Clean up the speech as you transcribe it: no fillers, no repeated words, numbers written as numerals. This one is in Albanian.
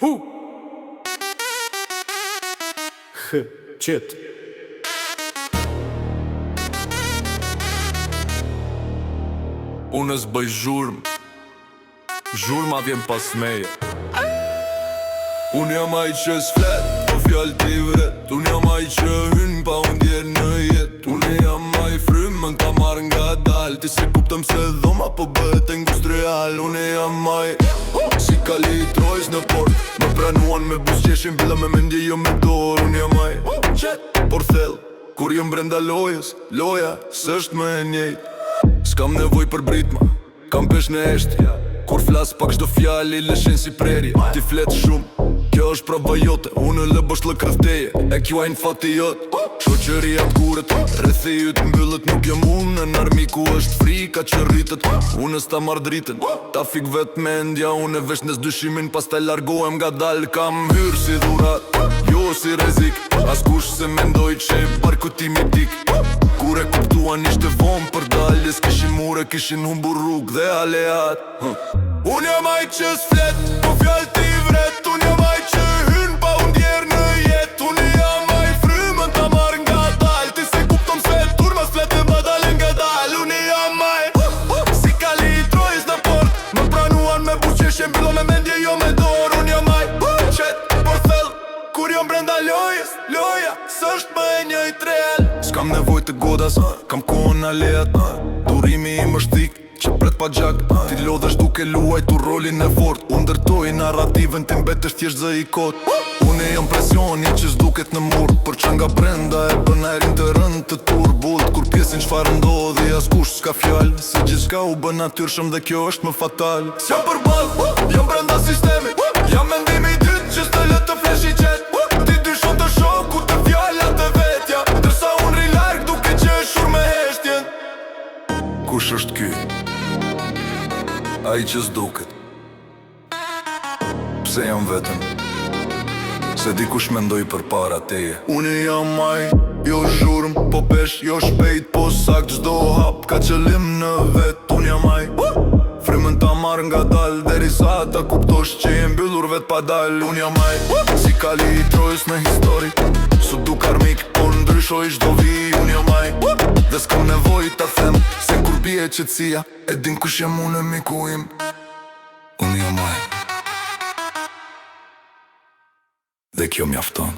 Hu! Qet. Unë s'bëj zhurm, zhurma vjen pas meje. Unë jam aj që s'flet, po fjall t'i vret. Unë jam aj që hyn pa unë djerë në jet. Unë jam aj frymën ta marrë nga dal. Ti se kuptëm se dhoma po bëhet industrial. Unë jam aj si kali i trojës në port. Më pranuan me buzqeshin bila me mendje jo me dorë. Unë jam aj qet, por thell. Kur jëm brenda lojës, loja s'është më e njejt. S'kam nevoj për britma, kam pesh në eshtja. Kur flas pak çdo fjali lëshen si prerje. Ti flet shumë, kjo është prova jote. Unë lë bosh lë krafteje, e kjo ajnë fati jot. Shoqëria t'kuret, rrethi yt mbyllet. Nuk jam unë, në armiku është frika që rritet. Unë s'ta marrë dritën, ta fik vet mendja. Unë e vesh nes dyshimin, pas ta largohem nga dal. Kam hyrë si dhurat, jo si rezik. Askush se mendoj që e barkutimi tik. Kur e kuptuan ishte vonë për dalje. S'kishin mure, kishin humbur rrug dhe aleat. Unë jam aj që s'flet, po fjall t'i vret. Unë jam aj që hyn pa unë djerë në jet. Unë jam aj frymën ta marrë nga dal. Ti se kuptom se turma s'flet e më dalin nga dal. Unë jam aj si kali i trojës në port. Më pranuan me buzqeshje, mbyllo me mendje jo me dorë. Unë jam aj qet, por thell. Kur jom brenda lojës, loja s'është më e njëjt real. S'kam nevoj të godas, kam kohën aleat. Durimi im është thik, që pret pa gjak. Ti lodhesh duke luaj tu rolin e fort. Unë ndërtoj narrativën, ti mbetesh thjesht zë i kot. Unë jam presjoni që s'duket në mur. Për që nga brenda e bën aerin të rënd të turbullt. Kur pjesin çfarë ndodhi, askush s'ka fjal. Se gjithçka u bën natyrshëm dhe kjo është më fatal. S'jam përball, jam brenda sistemit. Jam mendimi i dytë që s'të lë të flesh i qet. Ti dyshon të shoku të fjallat e vetja. Ndërsa unë ri larg duke qeshur me heshtjen. Kush është ky? Ai që s'duket. Pse jam vetëm? Se dikush mendoj për para teje. Unë jam aj, jo zhurm, po pesh, jo shpejt, po sakt. Çdo hap ka qëllim në vet. Unë jam aj frymën ta marrë nga dal. Derisa ta kuptosh që jem mbyllur vet pa dal. Unë jam aj si kali i trojës në histori. Su duk armik, po ndryshoj çdo vi. Unë jam aj dhe s'kam nevoj ta them. Se kur bie qetësia, e din kush jam unë e miku im. Unë jam aj dhe kjo mjafton.